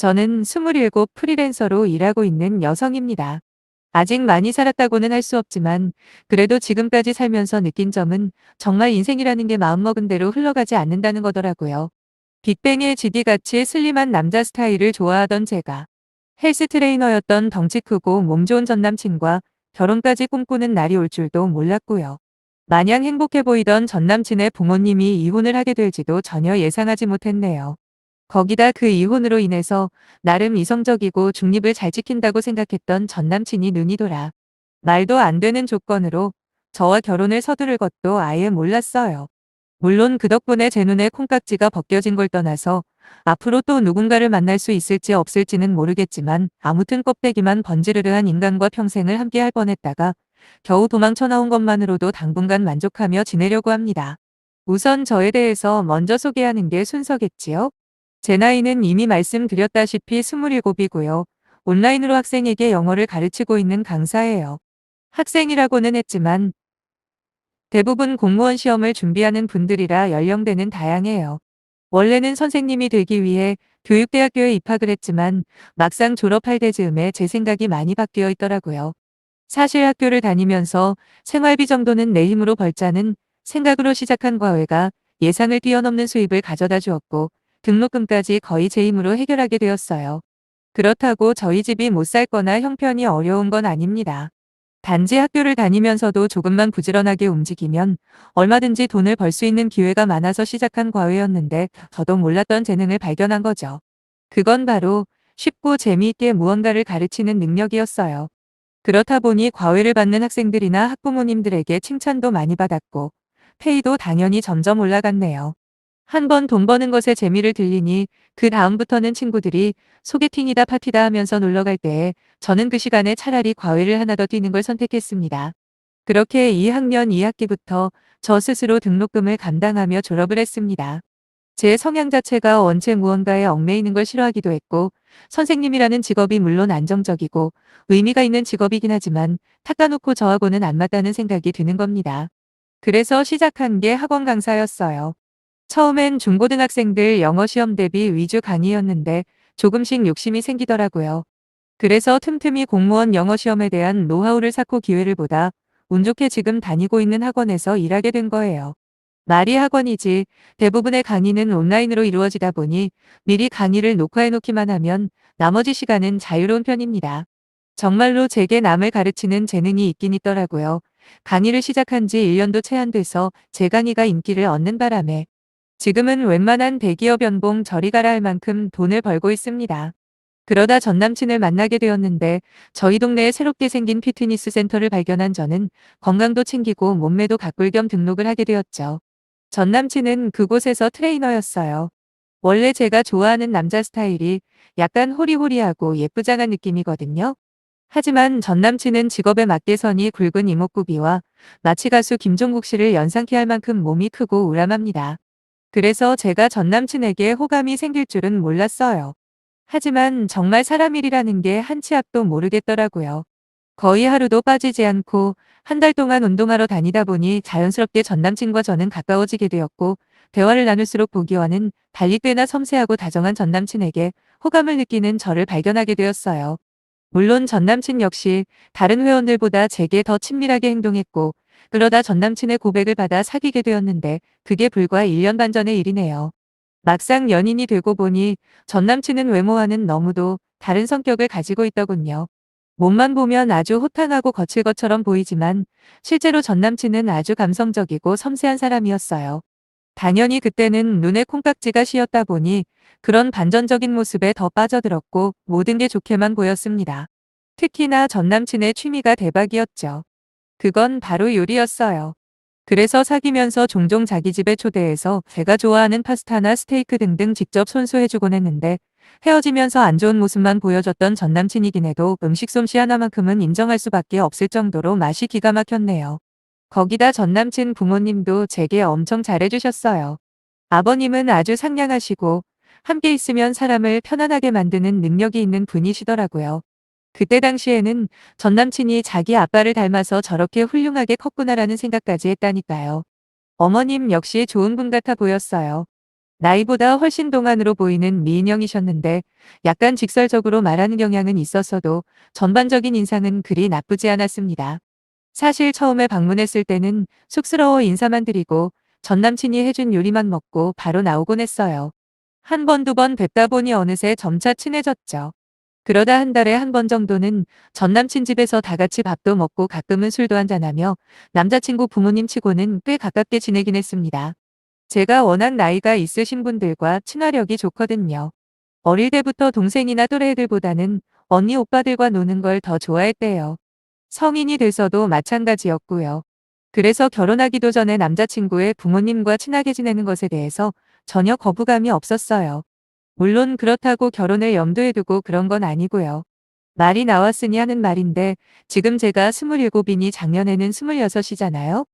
저는 27 프리랜서로 일하고 있는 여성입니다. 아직 많이 살았다고는 할 수 없지만 그래도 지금까지 살면서 느낀 점은 정말 인생이라는 게 마음먹은 대로 흘러가지 않는다는 거더라고요. 빅뱅의 GD같이 슬림한 남자 스타일을 좋아하던 제가 헬스 트레이너였던 덩치 크고 몸 좋은 전 남친과 결혼까지 꿈꾸는 날이 올 줄도 몰랐고요. 마냥 행복해 보이던 전 남친의 부모님이 이혼을 하게 될지도 전혀 예상하지 못했네요. 거기다 그 이혼으로 인해서 나름 이성적이고 중립을 잘 지킨다고 생각했던 전 남친이 눈이 돌아 말도 안 되는 조건으로 저와 결혼을 서두를 것도 아예 몰랐어요. 물론 그 덕분에 제 눈에 콩깍지가 벗겨진 걸 떠나서 앞으로 또 누군가를 만날 수 있을지 없을지는 모르겠지만 아무튼 껍데기만 번지르르한 인간과 평생을 함께할 뻔했다가 겨우 도망쳐 나온 것만으로도 당분간 만족하며 지내려고 합니다. 우선 저에 대해서 먼저 소개하는 게 순서겠지요? 제 나이는 이미 말씀드렸다시피 27이고요. 온라인으로 학생에게 영어를 가르치고 있는 강사예요. 학생이라고는 했지만 대부분 공무원 시험을 준비하는 분들이라 연령대는 다양해요. 원래는 선생님이 되기 위해 교육대학교에 입학을 했지만 막상 졸업할 때즈음에 제 생각이 많이 바뀌어 있더라고요. 사실 학교를 다니면서 생활비 정도는 내 힘으로 벌자는 생각으로 시작한 과외가 예상을 뛰어넘는 수입을 가져다 주었고 등록금까지 거의 제 힘으로 해결하게 되었어요. 그렇다고 저희 집이 못 살거나 형편이 어려운 건 아닙니다. 단지 학교를 다니면서도 조금만 부지런하게 움직이면 얼마든지 돈을 벌 수 있는 기회가 많아서 시작한 과외였는데 저도 몰랐던 재능을 발견한 거죠. 그건 바로 쉽고 재미있게 무언가를 가르치는 능력이었어요. 그렇다 보니 과외를 받는 학생들이나 학부모님들에게 칭찬도 많이 받았고 페이도 당연히 점점 올라갔네요. 한 번 돈 버는 것에 재미를 들리니 그 다음부터는 친구들이 소개팅이다 파티다 하면서 놀러 갈 때에 저는 그 시간에 차라리 과외를 하나 더 뛰는 걸 선택했습니다. 그렇게 2학년 2학기부터 저 스스로 등록금을 감당하며 졸업을 했습니다. 제 성향 자체가 원체 무언가에 얽매이는 걸 싫어하기도 했고 선생님이라는 직업이 물론 안정적이고 의미가 있는 직업이긴 하지만 닦아놓고 저하고는 안 맞다는 생각이 드는 겁니다. 그래서 시작한 게 학원 강사였어요. 처음엔 중고등학생들 영어 시험 대비 위주 강의였는데 조금씩 욕심이 생기더라고요. 그래서 틈틈이 공무원 영어 시험에 대한 노하우를 쌓고 기회를 보다 운 좋게 지금 다니고 있는 학원에서 일하게 된 거예요. 말이 학원이지 대부분의 강의는 온라인으로 이루어지다 보니 미리 강의를 녹화해 놓기만 하면 나머지 시간은 자유로운 편입니다. 정말로 제게 남을 가르치는 재능이 있긴 있더라고요. 강의를 시작한 지 1년도 채 안 돼서 제 강의가 인기를 얻는 바람에 지금은 웬만한 대기업 연봉 저리 가라 할 만큼 돈을 벌고 있습니다. 그러다 전 남친을 만나게 되었는데 저희 동네에 새롭게 생긴 피트니스 센터를 발견한 저는 건강도 챙기고 몸매도 가꿀 겸 등록을 하게 되었죠. 전 남친은 그곳에서 트레이너였어요. 원래 제가 좋아하는 남자 스타일이 약간 호리호리하고 예쁘장한 느낌이거든요. 하지만 전 남친은 직업에 맞게 선이 굵은 이목구비와 마치 가수 김종국 씨를 연상케 할 만큼 몸이 크고 우람합니다. 그래서 제가 전 남친에게 호감이 생길 줄은 몰랐어요. 하지만 정말 사람 일이라는 게 한 치 앞도 모르겠더라고요. 거의 하루도 빠지지 않고 한 달 동안 운동하러 다니다 보니 자연스럽게 전 남친과 저는 가까워지게 되었고 대화를 나눌수록 보기와는 달리 꽤나 섬세하고 다정한 전 남친에게 호감을 느끼는 저를 발견하게 되었어요. 물론 전 남친 역시 다른 회원들보다 제게 더 친밀하게 행동했고 그러다 전 남친의 고백을 받아 사귀게 되었는데 그게 불과 1년 반 전의 일이네요. 막상 연인이 되고 보니 전 남친은 외모와는 너무도 다른 성격을 가지고 있더군요. 몸만 보면 아주 호탕하고 거칠 것처럼 보이지만 실제로 전 남친은 아주 감성적이고 섬세한 사람이었어요. 당연히 그때는 눈에 콩깍지가 씌었다 보니 그런 반전적인 모습에 더 빠져들었고 모든 게 좋게만 보였습니다. 특히나 전 남친의 취미가 대박이었죠. 그건 바로 요리였어요. 그래서 사귀면서 종종 자기 집에 초대해서 제가 좋아하는 파스타나 스테이크 등등 직접 손수해주곤 했는데 헤어지면서 안 좋은 모습만 보여줬던 전 남친이긴 해도 음식 솜씨 하나만큼은 인정할 수밖에 없을 정도로 맛이 기가 막혔네요. 거기다 전 남친 부모님도 제게 엄청 잘해주셨어요. 아버님은 아주 상냥하시고 함께 있으면 사람을 편안하게 만드는 능력이 있는 분이시더라고요. 그때 당시에는 전 남친이 자기 아빠를 닮아서 저렇게 훌륭하게 컸구나라는 생각까지 했다니까요. 어머님 역시 좋은 분 같아 보였어요. 나이보다 훨씬 동안으로 보이는 미인형이셨는데 약간 직설적으로 말하는 경향은 있었어도 전반적인 인상은 그리 나쁘지 않았습니다. 사실 처음에 방문했을 때는 쑥스러워 인사만 드리고 전 남친이 해준 요리만 먹고 바로 나오곤 했어요. 한 번, 두 번 뵙다 보니 어느새 점차 친해졌죠. 그러다 한 달에 한 번 정도는 전 남친 집에서 다 같이 밥도 먹고 가끔은 술도 한잔하며 남자친구 부모님 치고는 꽤 가깝게 지내긴 했습니다. 제가 워낙 나이가 있으신 분들과 친화력이 좋거든요. 어릴 때부터 동생이나 또래 애들보다는 언니 오빠들과 노는 걸 더 좋아했대요. 성인이 돼서도 마찬가지였고요. 그래서 결혼하기도 전에 남자친구의 부모님과 친하게 지내는 것에 대해서 전혀 거부감이 없었어요. 물론 그렇다고 결혼을 염두에 두고 그런 건 아니고요. 말이 나왔으니 하는 말인데 지금 제가 27이니 작년에는 26이잖아요.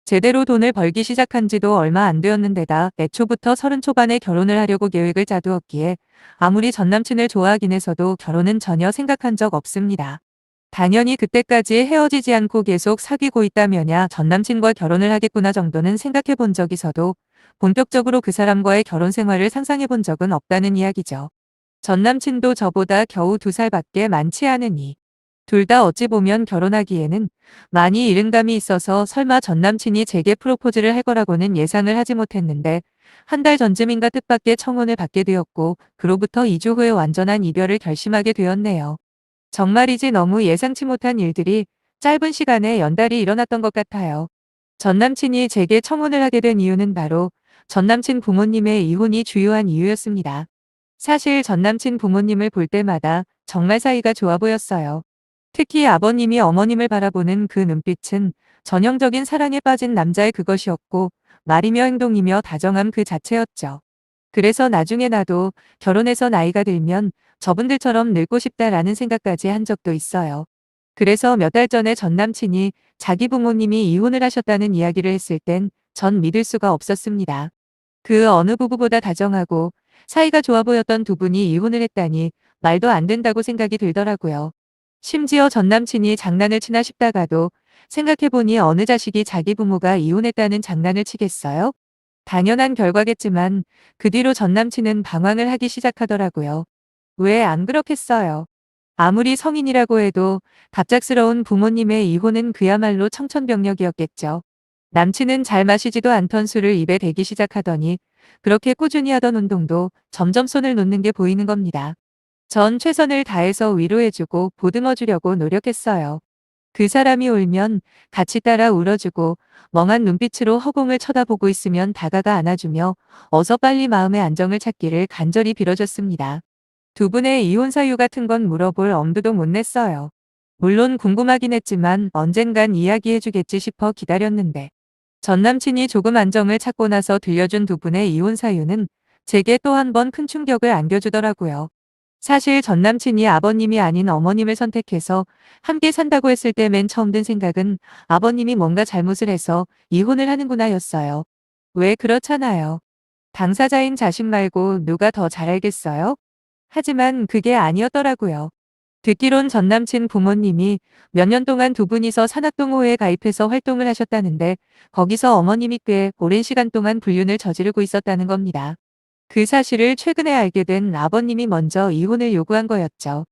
제대로 돈을 벌기 시작한 지도 얼마 안 되었는데다 애초부터 30 초반에 결혼을 하려고 계획을 짜두었기에 아무리 전 남친을 좋아하긴 해서도 결혼은 전혀 생각한 적 없습니다. 당연히 그때까지 헤어지지 않고 계속 사귀고 있다면야 전 남친과 결혼을 하겠구나 정도는 생각해 본 적이 있어도 본격적으로 그 사람과의 결혼 생활을 상상해 본 적은 없다는 이야기죠. 전 남친도 저보다 겨우 2살밖에 많지 않으니 둘 다 어찌 보면 결혼하기에는 많이 이른 감이 있어서 설마 전 남친이 제게 프로포즈를 할 거라고는 예상을 하지 못했는데 한 달 전쯤인가 뜻밖의 청혼을 받게 되었고 그로부터 2주 후에 완전한 이별을 결심하게 되었네요. 정말이지 너무 예상치 못한 일들이 짧은 시간에 연달이 일어났던 것 같아요. 전 남친이 제게 청혼을 하게 된 이유는 바로 전 남친 부모님의 이혼이 주요한 이유였습니다. 사실 전 남친 부모님을 볼 때마다 정말 사이가 좋아 보였어요. 특히 아버님이 어머님을 바라보는 그 눈빛은 전형적인 사랑에 빠진 남자의 그것이었고 말이며 행동이며 다정함 그 자체였죠. 그래서 나중에 나도 결혼해서 나이가 들면 저분들처럼 늙고 싶다라는 생각까지 한 적도 있어요. 그래서 몇 달 전에 전 남친이 자기 부모님이 이혼을 하셨다는 이야기를 했을 땐 전 믿을 수가 없었습니다. 그 어느 부부보다 다정하고 사이가 좋아 보였던 두 분이 이혼을 했다니 말도 안 된다고 생각이 들더라고요. 심지어 전 남친이 장난을 치나 싶다가도 생각해보니 어느 자식이 자기 부모가 이혼했다는 장난을 치겠어요? 당연한 결과겠지만 그 뒤로 전 남친은 방황을 하기 시작하더라고요. 왜 안 그렇겠어요? 아무리 성인이라고 해도 갑작스러운 부모님의 이혼은 그야말로 청천벽력이었겠죠. 남친은 잘 마시지도 않던 술을 입에 대기 시작하더니 그렇게 꾸준히 하던 운동도 점점 손을 놓는 게 보이는 겁니다. 전 최선을 다해서 위로해주고 보듬어주려고 노력했어요. 그 사람이 울면 같이 따라 울어주고 멍한 눈빛으로 허공을 쳐다보고 있으면 다가가 안아주며 어서 빨리 마음의 안정을 찾기를 간절히 빌어줬습니다. 두 분의 이혼 사유 같은 건 물어볼 엄두도 못 냈어요. 물론 궁금하긴 했지만 언젠간 이야기해주겠지 싶어 기다렸는데 전 남친이 조금 안정을 찾고 나서 들려준 두 분의 이혼 사유는 제게 또 한 번 큰 충격을 안겨주더라고요. 사실 전 남친이 아버님이 아닌 어머님을 선택해서 함께 산다고 했을 때 맨 처음 든 생각은 아버님이 뭔가 잘못을 해서 이혼을 하는구나 였어요. 왜 그렇잖아요. 당사자인 자식 말고 누가 더 잘 알겠어요? 하지만 그게 아니었더라고요. 듣기론 전 남친 부모님이 몇 년 동안 두 분이서 산악동호회에 가입해서 활동을 하셨다는데 거기서 어머님이 꽤 오랜 시간 동안 불륜을 저지르고 있었다는 겁니다. 그 사실을 최근에 알게 된 아버님이 먼저 이혼을 요구한 거였죠.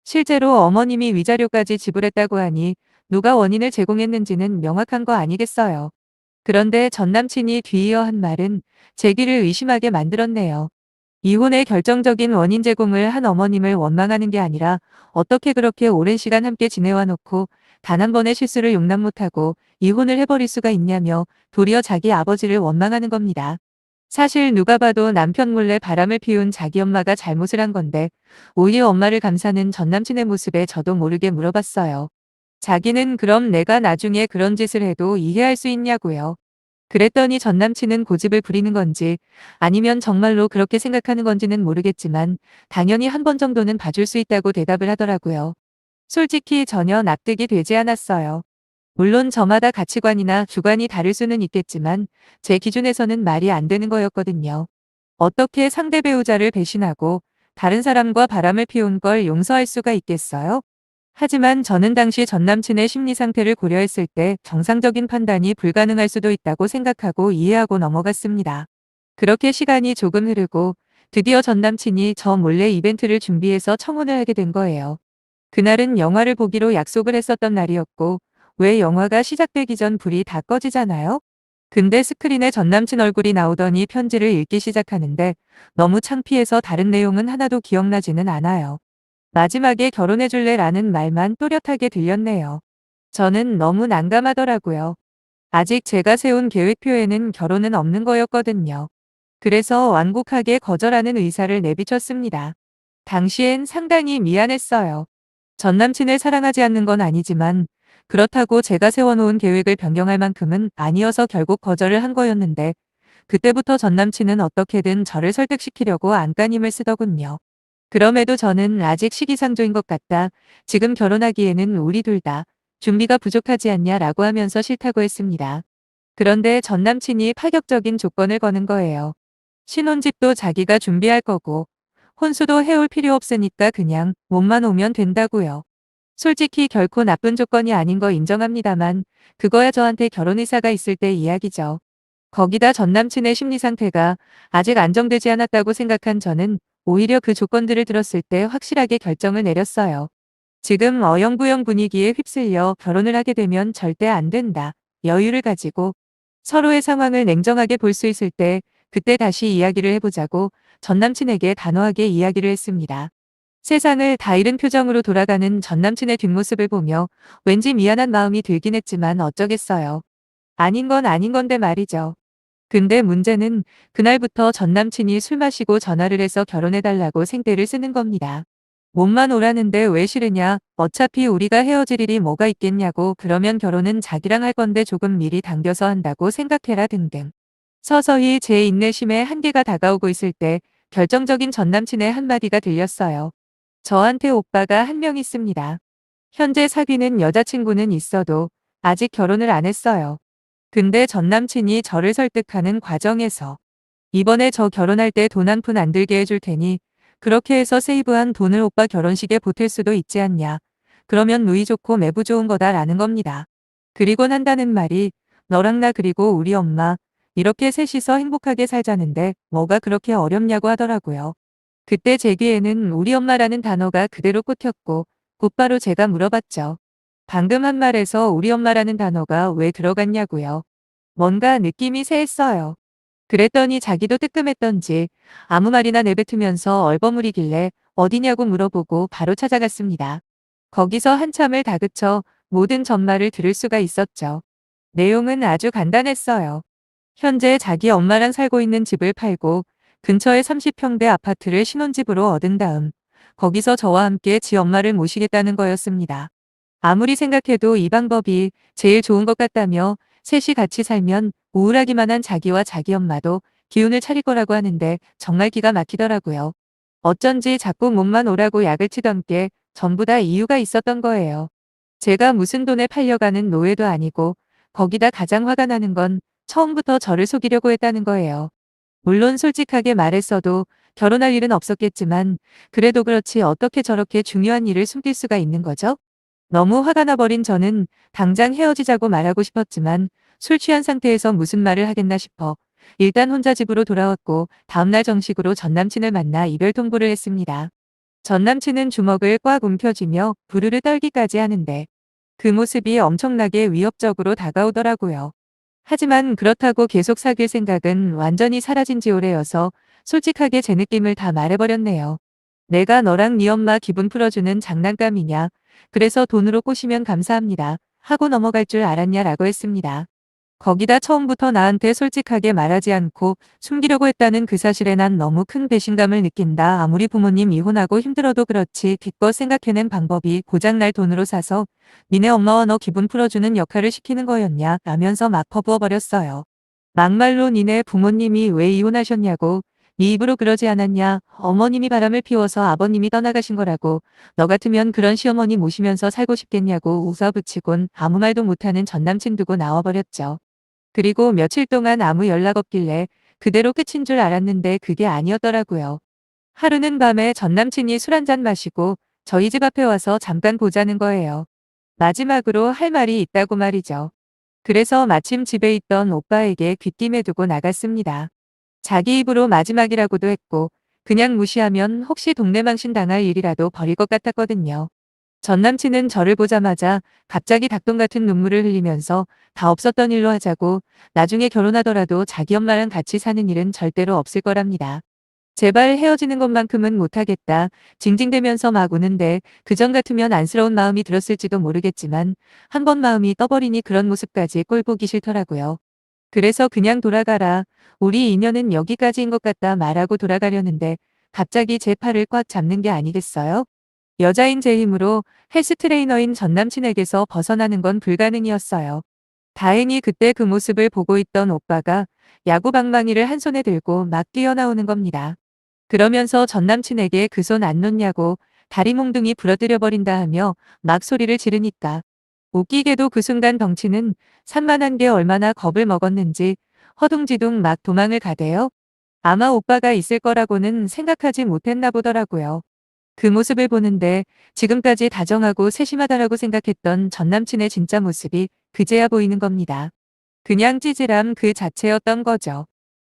실제로 어머님이 위자료까지 지불했다고 하니 누가 원인을 제공했는지는 명확한 거 아니겠어요. 그런데 전 남친이 뒤이어 한 말은 제 귀를 의심하게 만들었네요. 이혼의 결정적인 원인 제공을 한 어머님을 원망하는 게 아니라 어떻게 그렇게 오랜 시간 함께 지내와 놓고 단 한 번의 실수를 용납 못하고 이혼을 해버릴 수가 있냐며 도리어 자기 아버지를 원망하는 겁니다. 사실 누가 봐도 남편 몰래 바람을 피운 자기 엄마가 잘못을 한 건데 오히려 엄마를 감싸는 전 남친의 모습에 저도 모르게 물어봤어요. 자기는 그럼 내가 나중에 그런 짓을 해도 이해할 수 있냐고요. 그랬더니 전 남친은 고집을 부리는 건지 아니면 정말로 그렇게 생각하는 건지는 모르겠지만 당연히 한 번 정도는 봐줄 수 있다고 대답을 하더라고요. 솔직히 전혀 납득이 되지 않았어요. 물론 저마다 가치관이나 주관이 다를 수는 있겠지만 제 기준에서는 말이 안 되는 거였거든요. 어떻게 상대 배우자를 배신하고 다른 사람과 바람을 피운 걸 용서할 수가 있겠어요? 하지만 저는 당시 전 남친의 심리 상태를 고려했을 때 정상적인 판단이 불가능할 수도 있다고 생각하고 이해하고 넘어갔습니다. 그렇게 시간이 조금 흐르고 드디어 전 남친이 저 몰래 이벤트를 준비해서 청혼을 하게 된 거예요. 그날은 영화를 보기로 약속을 했었던 날이었고, 왜 영화가 시작되기 전 불이 다 꺼지잖아요? 근데 스크린에 전 남친 얼굴이 나오더니 편지를 읽기 시작하는데 너무 창피해서 다른 내용은 하나도 기억나지는 않아요. 마지막에 결혼해줄래라는 말만 또렷하게 들렸네요. 저는 너무 난감하더라고요. 아직 제가 세운 계획표에는 결혼은 없는 거였거든요. 그래서 완곡하게 거절하는 의사를 내비쳤습니다. 당시엔 상당히 미안했어요. 전 남친을 사랑하지 않는 건 아니지만 그렇다고 제가 세워놓은 계획을 변경할 만큼은 아니어서 결국 거절을 한 거였는데 그때부터 전 남친은 어떻게든 저를 설득시키려고 안간힘을 쓰더군요. 그럼에도 저는 아직 시기상조인 것 같다. 지금 결혼하기에는 우리 둘 다 준비가 부족하지 않냐라고 하면서 싫다고 했습니다. 그런데 전 남친이 파격적인 조건을 거는 거예요. 신혼집도 자기가 준비할 거고 혼수도 해올 필요 없으니까 그냥 몸만 오면 된다고요. 솔직히 결코 나쁜 조건이 아닌 거 인정합니다만 그거야 저한테 결혼 의사가 있을 때 이야기죠. 거기다 전 남친의 심리 상태가 아직 안정되지 않았다고 생각한 저는 오히려 그 조건들을 들었을 때 확실하게 결정을 내렸어요. 지금 어영부영 분위기에 휩쓸려 결혼을 하게 되면 절대 안 된다. 여유를 가지고 서로의 상황을 냉정하게 볼 수 있을 때 그때 다시 이야기를 해보자고 전 남친에게 단호하게 이야기를 했습니다. 세상을 다 잃은 표정으로 돌아가는 전 남친의 뒷모습을 보며 왠지 미안한 마음이 들긴 했지만 어쩌겠어요. 아닌 건 아닌 건데 말이죠. 근데 문제는 그날부터 전 남친이 술 마시고 전화를 해서 결혼해달라고 생떼를 쓰는 겁니다. 몸만 오라는데 왜 싫으냐? 어차피 우리가 헤어질 일이 뭐가 있겠냐고 그러면 결혼은 자기랑 할 건데 조금 미리 당겨서 한다고 생각해라 등등. 서서히 제 인내심에 한계가 다가오고 있을 때 결정적인 전 남친의 한마디가 들렸어요. 저한테 오빠가 한 명 있습니다. 현재 사귀는 여자친구는 있어도 아직 결혼을 안 했어요. 근데 전 남친이 저를 설득하는 과정에서 이번에 저 결혼할 때 돈 한 푼 안 들게 해줄 테니 그렇게 해서 세이브한 돈을 오빠 결혼식에 보탤 수도 있지 않냐. 그러면 누이 좋고 매부 좋은 거다라는 겁니다. 그리곤 한다는 말이 너랑 나 그리고 우리 엄마 이렇게 셋이서 행복하게 살자는데 뭐가 그렇게 어렵냐고 하더라고요. 그때 제 귀에는 우리 엄마라는 단어가 그대로 꽂혔고 곧바로 제가 물어봤죠. 방금 한 말에서 우리 엄마라는 단어가 왜 들어갔냐고요. 뭔가 느낌이 쎄했어요. 그랬더니 자기도 뜨끔했던지 아무 말이나 내뱉으면서 얼버무리길래 어디냐고 물어보고 바로 찾아갔습니다. 거기서 한참을 다그쳐 모든 전말을 들을 수가 있었죠. 내용은 아주 간단했어요. 현재 자기 엄마랑 살고 있는 집을 팔고 근처에 30평대 아파트를 신혼집으로 얻은 다음 거기서 저와 함께 지 엄마를 모시겠다는 거였습니다. 아무리 생각해도 이 방법이 제일 좋은 것 같다며 셋이 같이 살면 우울하기만 한 자기와 자기 엄마도 기운을 차릴 거라고 하는데 정말 기가 막히더라고요. 어쩐지 자꾸 몸만 오라고 약을 치던 게 전부 다 이유가 있었던 거예요. 제가 무슨 돈에 팔려가는 노예도 아니고 거기다 가장 화가 나는 건 처음부터 저를 속이려고 했다는 거예요. 물론 솔직하게 말했어도 결혼할 일은 없었겠지만 그래도 그렇지 어떻게 저렇게 중요한 일을 숨길 수가 있는 거죠? 너무 화가 나버린 저는 당장 헤어지자고 말하고 싶었지만 술 취한 상태에서 무슨 말을 하겠나 싶어 일단 혼자 집으로 돌아왔고 다음날 정식으로 전남친을 만나 이별 통보를 했습니다. 전남친은 주먹을 꽉 움켜쥐며 부르르 떨기까지 하는데 그 모습이 엄청나게 위협적으로 다가오더라고요. 하지만 그렇다고 계속 사귈 생각은 완전히 사라진 지 오래여서 솔직하게 제 느낌을 다 말해버렸네요. 내가 너랑 네 엄마 기분 풀어주는 장난감이냐. 그래서 돈으로 꼬시면 감사합니다. 하고 넘어갈 줄 알았냐라고 했습니다. 거기다 처음부터 나한테 솔직하게 말하지 않고 숨기려고 했다는 그 사실에 난 너무 큰 배신감을 느낀다. 아무리 부모님 이혼하고 힘들어도 그렇지 기껏 생각해낸 방법이 고장 날 돈으로 사서 니네 엄마와 너 기분 풀어주는 역할을 시키는 거였냐 라면서 막 퍼부어버렸어요. 막말로 니네 부모님이 왜 이혼하셨냐고 네 입으로 그러지 않았냐 어머님이 바람을 피워서 아버님이 떠나가신 거라고 너 같으면 그런 시어머니 모시면서 살고 싶겠냐고 웃어붙이곤 아무 말도 못하는 전남친 두고 나와버렸죠. 그리고 며칠 동안 아무 연락 없길래 그대로 끝인 줄 알았는데 그게 아니었더라고요. 하루는 밤에 전남친이 술 한잔 마시고 저희 집 앞에 와서 잠깐 보자는 거예요. 마지막으로 할 말이 있다고 말이죠. 그래서 마침 집에 있던 오빠에게 귀띔해 두고 나갔습니다. 자기 입으로 마지막이라고도 했고 그냥 무시하면 혹시 동네 망신 당할 일이라도 벌일 것 같았거든요. 전 남친은 저를 보자마자 갑자기 닭똥 같은 눈물을 흘리면서 다 없었던 일로 하자고 나중에 결혼하더라도 자기 엄마랑 같이 사는 일은 절대로 없을 거랍니다. 제발 헤어지는 것만큼은 못하겠다. 징징대면서 막 우는데 그전 같으면 안쓰러운 마음이 들었을지도 모르겠지만 한 번 마음이 떠버리니 그런 모습까지 꼴 보기 싫더라고요. 그래서 그냥 돌아가라. 우리 인연은 여기까지인 것 같다 말하고 돌아가려는데 갑자기 제 팔을 꽉 잡는 게 아니겠어요? 여자인 제 힘으로 헬스 트레이너인 전 남친에게서 벗어나는 건 불가능이었어요. 다행히 그때 그 모습을 보고 있던 오빠가 야구 방망이를 한 손에 들고 막 뛰어나오는 겁니다. 그러면서 전 남친에게 그 손 안 놓냐고 다리 몽둥이 부러뜨려 버린다 하며 막 소리를 지르니까 웃기게도 그 순간 덩치는 산만한 게 얼마나 겁을 먹었는지 허둥지둥 막 도망을 가대요. 아마 오빠가 있을 거라고는 생각하지 못했나 보더라고요. 그 모습을 보는데 지금까지 다정하고 세심하다라고 생각했던 전 남친의 진짜 모습이 그제야 보이는 겁니다. 그냥 찌질함 그 자체였던 거죠.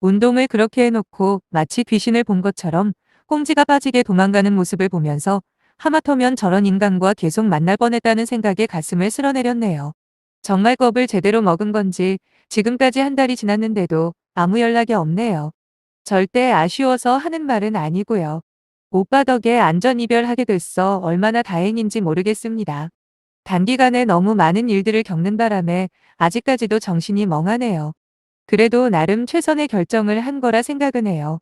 운동을 그렇게 해놓고 마치 귀신을 본 것처럼 꽁지가 빠지게 도망가는 모습을 보면서 하마터면 저런 인간과 계속 만날 뻔했다는 생각에 가슴을 쓸어내렸네요. 정말 겁을 제대로 먹은 건지 지금까지 한 달이 지났는데도 아무 연락이 없네요. 절대 아쉬워서 하는 말은 아니고요. 오빠 덕에 안전 이별하게 됐어 얼마나 다행인지 모르겠습니다. 단기간에 너무 많은 일들을 겪는 바람에 아직까지도 정신이 멍하네요. 그래도 나름 최선의 결정을 한 거라 생각은 해요.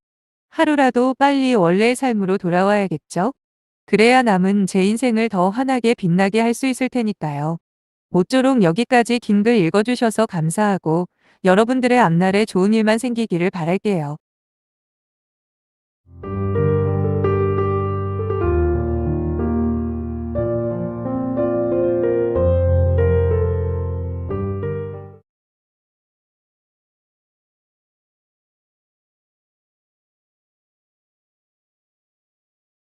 하루라도 빨리 원래의 삶으로 돌아와야겠죠? 그래야 남은 제 인생을 더 환하게 빛나게 할 수 있을 테니까요. 모쪼록 여기까지 긴 글 읽어주셔서 감사하고 여러분들의 앞날에 좋은 일만 생기기를 바랄게요.